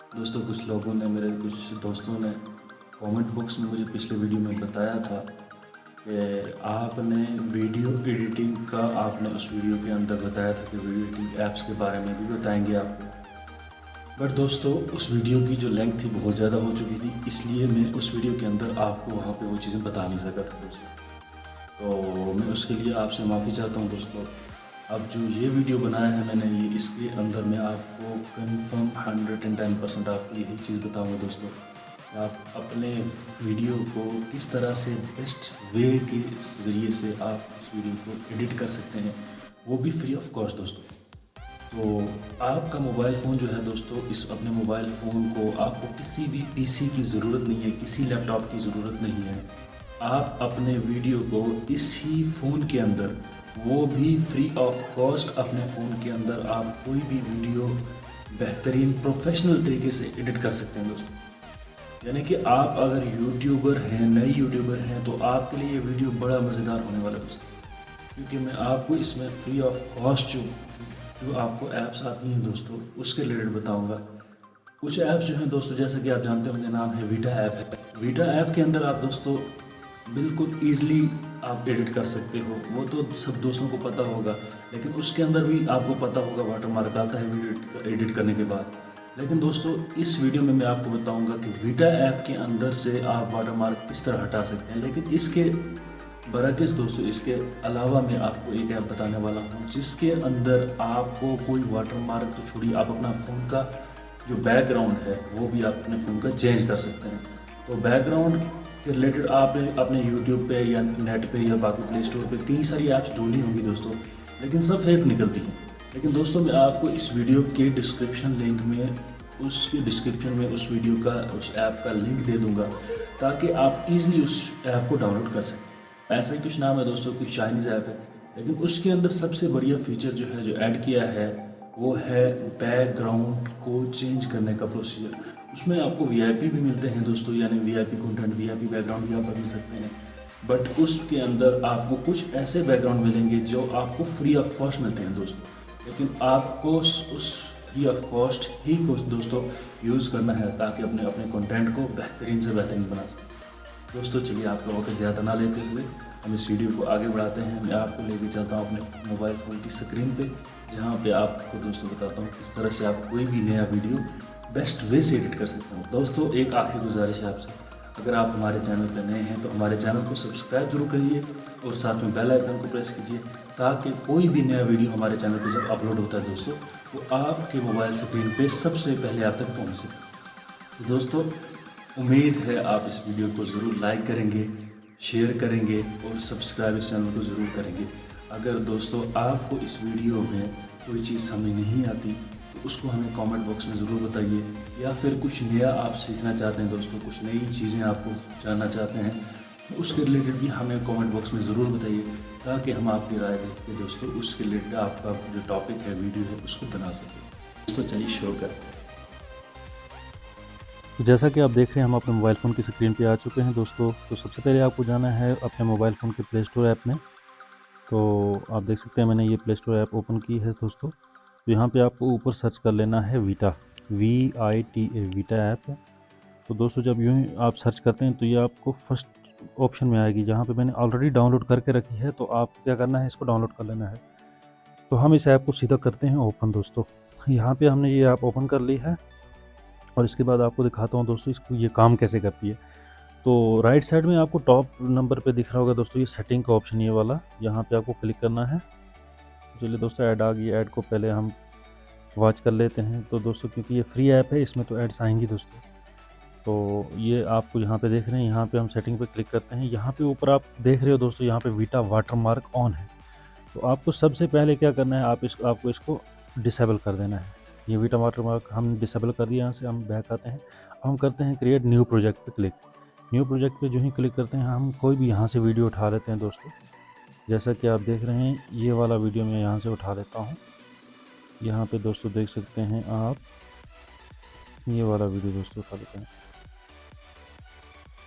दोस्तों कुछ लोगों ने मेरे कुछ दोस्तों ने कमेंट बॉक्स में मुझे पिछले वीडियो में बताया था कि आपने वीडियो एडिटिंग का आपने उस वीडियो के अंदर बताया था कि वीडियो एडिटिंग ऐप्स के बारे में भी बताएंगे आपको। बट दोस्तों उस वीडियो की जो लेंथ थी बहुत ज़्यादा हो चुकी थी, इसलिए मैं उस वीडियो के अंदर आपको वहाँ पे वो चीज़ें बता नहीं सका था दोस्तों। तो मैं उसके लिए आपसे माफ़ी चाहता हूँ दोस्तों। अब जो ये वीडियो बनाया है मैंने, ये इसके अंदर मैं आपको कंफर्म 110% आपको यही चीज़ बताऊंगा दोस्तों। आप अपने वीडियो को किस तरह से बेस्ट वे के ज़रिए से आप इस वीडियो को एडिट कर सकते हैं, वो भी फ्री ऑफ कॉस्ट दोस्तों। तो आपका मोबाइल फ़ोन जो है दोस्तों, इस अपने मोबाइल फ़ोन को आपको किसी भी पीसी की ज़रूरत नहीं है, किसी लैपटॉप की ज़रूरत नहीं है। आप अपने वीडियो को इसी फ़ोन के अंदर, वो भी फ्री ऑफ कॉस्ट, अपने फ़ोन के अंदर आप कोई भी वीडियो बेहतरीन प्रोफेशनल तरीके से एडिट कर सकते हैं दोस्तों। यानी कि आप अगर यूट्यूबर हैं, नए यूट्यूबर हैं, तो आपके लिए ये वीडियो बड़ा मज़ेदार होने वाला है दोस्तों। क्योंकि मैं आपको इसमें फ्री ऑफ कॉस्ट जो आपको ऐप्स आती हैं दोस्तों, उसके रिलेटेड बताऊंगा। कुछ ऐप्स जो हैं दोस्तों, जैसा कि आप जानते होंगे, नाम है वीटा ऐप है। वीटा ऐप के अंदर आप दोस्तों बिल्कुल ईजिली आप एडिट कर सकते हो। वो तो सब दोस्तों को पता होगा, लेकिन उसके अंदर भी आपको पता होगा वाटर मार्क आता है वीडियो एडिट करने के बाद। लेकिन दोस्तों इस वीडियो में मैं आपको बताऊंगा कि वीटा ऐप के अंदर से आप वाटर मार्क किस तरह हटा सकते हैं। लेकिन इसके बरअक्स दोस्तों, इसके अलावा मैं आपको एक ऐप बताने वाला हूँ जिसके अंदर आपको कोई वाटर मार्क तो छोड़िए, आप अपना फ़ोन का जो बैकग्राउंड है वो भी आप अपने फ़ोन का चेंज कर सकते हैं। तो बैकग्राउंड के रिलेटेड आपने अपने यूट्यूब पे या नेट पे या बाकी प्ले स्टोर पे कई सारी ऐप्स ढूंढी होंगी दोस्तों, लेकिन सब फेक निकलती हैं। लेकिन दोस्तों मैं आपको इस वीडियो के डिस्क्रिप्शन लिंक में, उसके डिस्क्रिप्शन में उस वीडियो का, उस ऐप का लिंक दे दूंगा, ताकि आप इजीली उस ऐप को डाउनलोड कर सकें। ऐसा ही कुछ नाम है दोस्तों, कुछ चाइनीज़ ऐप है, लेकिन उसके अंदर सबसे बढ़िया फीचर जो है, जो ऐड किया है, वो है बैकग्राउंड को चेंज करने का प्रोसीजर। उसमें आपको वीआईपी भी मिलते हैं दोस्तों, यानी वीआईपी कंटेंट, वीआईपी बैकग्राउंड भी आप बदल सकते हैं। बट उसके अंदर आपको कुछ ऐसे बैकग्राउंड मिलेंगे जो आपको फ्री ऑफ कॉस्ट मिलते हैं दोस्तों। लेकिन आपको उस फ्री ऑफ कॉस्ट ही को दोस्तों यूज़ करना है, ताकि अपने अपने कंटेंट को बेहतरीन से बेहतरीन बना सकें। दोस्तों चलिए आपका वक्त ज़्यादा ना लेते हुए हम इस वीडियो को आगे बढ़ाते हैं। मैं आपको लेके चलता हूँ अपने मोबाइल फ़ोन की स्क्रीन पे, जहाँ पे आपको दोस्तों बताता हूँ किस तरह से आप कोई भी नया वीडियो बेस्ट वे से एडिट कर सकते हो। दोस्तों एक आखिरी गुजारिश है आपसे, अगर आप हमारे चैनल पर नए हैं तो हमारे चैनल को सब्सक्राइब जरूर करिए और साथ में बेल आइकन को प्रेस कीजिए, ताकि कोई भी नया वीडियो हमारे चैनल पर जब अपलोड होता है दोस्तों, वो आपके मोबाइल स्क्रीन पर सबसे पहले आप तक पहुँच सके। दोस्तों उम्मीद है आप इस वीडियो को ज़रूर लाइक करेंगे, शेयर करेंगे और सब्सक्राइब इस चैनल को ज़रूर करेंगे। अगर दोस्तों आपको इस वीडियो में कोई चीज़ समझ नहीं आती तो उसको हमें कमेंट बॉक्स में ज़रूर बताइए, या फिर कुछ नया आप सीखना चाहते हैं दोस्तों, कुछ नई चीज़ें आपको जानना चाहते हैं तो उसके रिलेटेड भी हमें कमेंट बॉक्स में ज़रूर बताइए, ताकि हम आपकी राय देख के दोस्तों उसके रिलेटेड आपका जो टॉपिक है, वीडियो है, उसको बना सकें। दोस्तों चलिए शुरू करते हैं। तो जैसा कि आप देख रहे हैं, हम अपने मोबाइल फ़ोन की स्क्रीन पे आ चुके हैं दोस्तों। तो सबसे पहले आपको जाना है अपने मोबाइल फ़ोन के प्ले स्टोर ऐप में। तो आप देख सकते हैं मैंने ये प्ले स्टोर ऐप ओपन की है दोस्तों। तो यहाँ पे आपको ऊपर सर्च कर लेना है वीटा, VITA, वीटा ऐप। तो दोस्तों जब यूँ ही आप सर्च करते हैं तो ये आपको फर्स्ट ऑप्शन में आएगी, जहाँ पे मैंने ऑलरेडी डाउनलोड करके रखी है। तो आप क्या करना है, इसको डाउनलोड कर लेना है। तो हम इस ऐप को सीधा करते हैं ओपन दोस्तों। यहाँ पे हमने ये ऐप ओपन कर ली है और इसके बाद आपको दिखाता हूँ दोस्तों इसको ये काम कैसे करती है। तो राइट साइड में आपको टॉप नंबर पे दिख रहा होगा दोस्तों, ये सेटिंग का ऑप्शन ये वाला, यहाँ पे आपको क्लिक करना है। चलिए दोस्तों ऐड आ गई, ऐड को पहले हम वॉच कर लेते हैं। तो दोस्तों क्योंकि ये फ्री ऐप है, इसमें तो एड्स आएंगी दोस्तों। तो ये आपको यहाँ पे देख रहे हैं, यहाँ पे हम सेटिंग पे क्लिक करते हैं। यहाँ पे ऊपर आप देख रहे हो दोस्तों, यहाँ पे वीटा वाटरमार्क ऑन है। तो आपको सबसे पहले क्या करना है, आपको इसको डिसेबल कर देना है। ये वीटा वाटरमार्क हम डिसेबल कर दिया। यहाँ से हम बैक आते हैं, हम करते हैं क्रिएट न्यू प्रोजेक्ट पे क्लिक। न्यू प्रोजेक्ट पे जो ही क्लिक करते हैं, हम कोई भी यहाँ से वीडियो उठा लेते हैं दोस्तों। जैसा कि आप देख रहे हैं, ये वाला वीडियो मैं यहाँ से उठा लेता हूँ। यहाँ पे दोस्तों देख सकते हैं आप, ये वाला वीडियो दोस्तों उठा लेते हैं।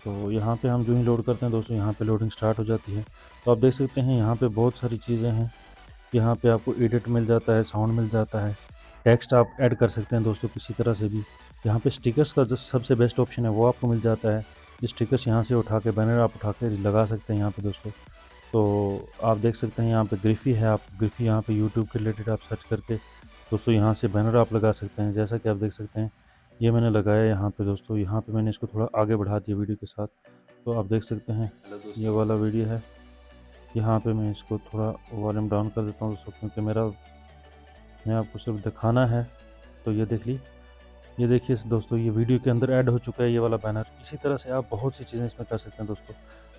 तो यहाँ पे हम जो ही लोड करते हैं दोस्तों, यहाँ पे लोडिंग स्टार्ट हो जाती है। तो आप देख सकते हैं यहाँ पे बहुत सारी चीज़ें हैं। यहाँ पे आपको एडिट मिल जाता है, साउंड मिल जाता है, टेक्स्ट आप ऐड कर सकते हैं दोस्तों किसी तरह से भी। यहाँ पे स्टिकर्स का जो सबसे बेस्ट ऑप्शन है वो आपको मिल जाता है। ये स्टिकर्स यहाँ से उठा के बैनर आप उठा के लगा सकते हैं यहाँ पे दोस्तों। तो आप देख सकते हैं यहाँ पे ग्रिफी है, आप ग्रिफी यहाँ पे यूट्यूब के रिलेटेड आप सर्च करके दोस्तों यहाँ से बैनर आप लगा सकते हैं। जैसा कि आप देख सकते हैं ये मैंने लगाया यहाँ पे दोस्तों, यहाँ पे मैंने इसको थोड़ा आगे बढ़ा दिया वीडियो के साथ। तो आप देख सकते हैं ये वाला वीडियो है, यहाँ पे मैं इसको थोड़ा वॉल्यूम डाउन कर देता हूँ दोस्तों, क्योंकि मैं आपको सिर्फ दिखाना है। तो ये देख ली, ये देखिए दोस्तों ये वीडियो के अंदर ऐड हो चुका है ये वाला बैनर। इसी तरह से आप बहुत सी चीज़ें इसमें कर सकते हैं दोस्तों।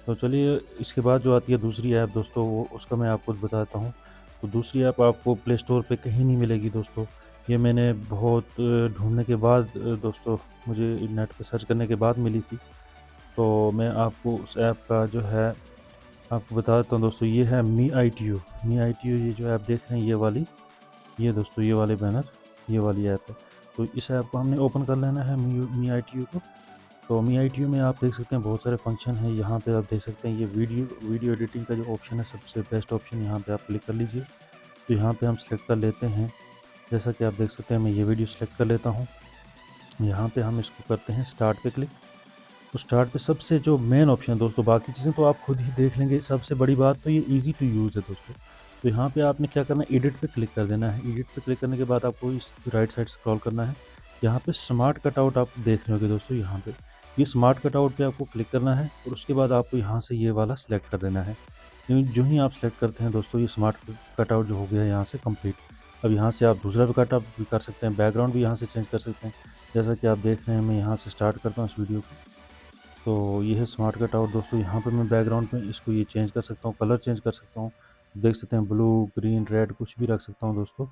तो चलिए इसके बाद जो आती है दूसरी ऐप दोस्तों, वो उसका मैं आपको बताता हूँ। तो दूसरी ऐप आपको प्ले स्टोर पे कहीं नहीं मिलेगी दोस्तों। ये मैंने बहुत ढूंढने के बाद दोस्तों, मुझे नेट पे सर्च करने के बाद मिली थी। तो मैं आपको उस ऐप का जो है आपको बता देता हूँ दोस्तों। ये है MeITU। ये जो ऐप देख रहे हैं ये दोस्तों ये वाले बैनर, ये वाली ऐप है। तो इस ऐप को हमने ओपन कर लेना है MeITU को। तो MeITU में आप देख सकते हैं बहुत सारे फंक्शन हैं। यहाँ पे आप देख सकते हैं ये वीडियो एडिटिंग का जो ऑप्शन है सबसे बेस्ट ऑप्शन, यहाँ पे आप क्लिक कर लीजिए। तो यहाँ पे हम सेलेक्ट कर लेते हैं, जैसा कि आप देख सकते हैं मैं ये वीडियो सेलेक्ट कर लेता हूँ। यहाँ पे हम इसको करते हैं स्टार्ट पे क्लिक। तो स्टार्ट पे सबसे जो मेन ऑप्शन है दोस्तों, बाकी चीज़ें तो आप खुद ही देख लेंगे। सबसे बड़ी बात तो ये ईजी टू यूज़ है दोस्तों। तो यहाँ पे आपने क्या करना है, एडिट पे क्लिक कर देना है। एडिट पे क्लिक करने के बाद आपको इस राइट साइड स्क्रॉल करना है। यहाँ पे स्मार्ट कटआउट आप देख रहे होगे दोस्तों, यहाँ पे ये स्मार्ट कटआउट पे आपको क्लिक करना है और उसके बाद आपको यहाँ से ये वाला सिलेक्ट कर देना है। जो ही आप सिलेक्ट करते हैं दोस्तों, ये स्मार्ट कटआउट जो हो गया है यहाँ से कंप्लीट। अब यहाँ से आप दूसरा भी कटआउट भी कर सकते हैं, बैकग्राउंड भी यहाँ से चेंज कर सकते हैं। जैसा कि आप देख रहे हैं मैं यहाँ से स्टार्ट करता हूँ इस वीडियो को। तो ये है स्मार्ट कटआउट दोस्तों। यहाँ पर मैं बैकग्राउंड में इसको ये चेंज कर सकता हूँ, कलर चेंज कर सकता हूँ। देख सकते हैं ब्लू, ग्रीन, रेड कुछ भी रख सकता हूँ दोस्तों।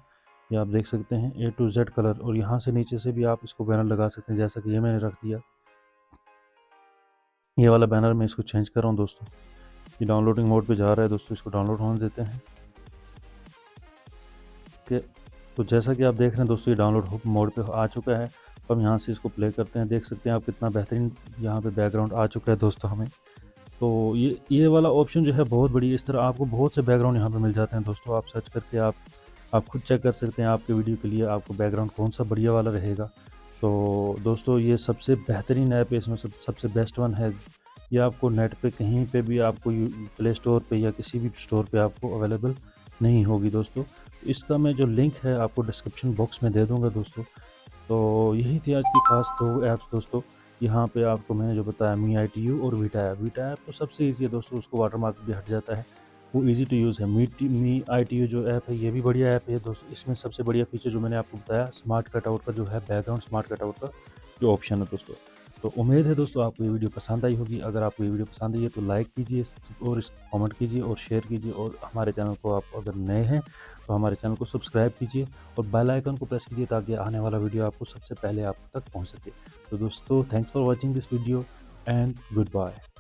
ये आप देख सकते हैं A to Z कलर। और यहाँ से नीचे से भी आप इसको बैनर लगा सकते हैं, जैसा कि ये मैंने रख दिया। ये वाला बैनर मैं इसको चेंज कर रहा हूँ दोस्तों। ये डाउनलोडिंग मोड पे जा रहा है दोस्तों, इसको डाउनलोड होने देते हैं। तो जैसा कि आप देख रहे हैं दोस्तों, ये डाउनलोड मोड पे आ चुका है। तो हम यहाँ से इसको प्ले करते हैं, देख सकते हैं आप कितना बेहतरीन यहाँ पे बैकग्राउंड आ चुका है दोस्तों हमें। तो ये वाला ऑप्शन जो है बहुत बढ़िया। इस तरह आपको बहुत से बैकग्राउंड यहाँ पे मिल जाते हैं दोस्तों। आप सर्च करके आप खुद चेक कर सकते हैं आपके वीडियो के लिए आपको बैकग्राउंड कौन सा बढ़िया वाला रहेगा। तो दोस्तों ये सबसे बेहतरीन ऐप है, इसमें सबसे बेस्ट वन है। ये आपको नेट पे कहीं पे भी आपको प्ले स्टोर पे या किसी भी स्टोर पे आपको अवेलेबल नहीं होगी दोस्तों। इसका मैं जो लिंक है आपको डिस्क्रिप्शन बॉक्स में दे दूँगा दोस्तों। तो यही थी आज की खास 2 ऐप्स दोस्तों। यहाँ पे आपको मैंने जो बताया MeITU और वीटा ऐप तो सबसे ईजी है दोस्तों, उसको वाटरमार्क भी हट जाता है, वो ईजी टू यूज़ है। MeITU जो ऐप है ये भी बढ़िया ऐप है दोस्तों। इसमें सबसे बढ़िया फीचर जो मैंने आपको बताया, स्मार्ट कटआउट का जो है, बैकग्राउंड स्मार्ट कटआउट का जो ऑप्शन है दोस्तों। तो उम्मीद है दोस्तों आपको ये वीडियो पसंद आई होगी। अगर आपको ये वीडियो पसंद आई है तो लाइक कीजिए और इस कमेंट कीजिए और शेयर कीजिए। और हमारे चैनल को आप अगर नए हैं तो हमारे चैनल को सब्सक्राइब कीजिए और बेल आइकन को प्रेस कीजिए, ताकि आने वाला वीडियो आपको सबसे पहले आप तक पहुंच सके। तो दोस्तों thanks for watching this video and good bye.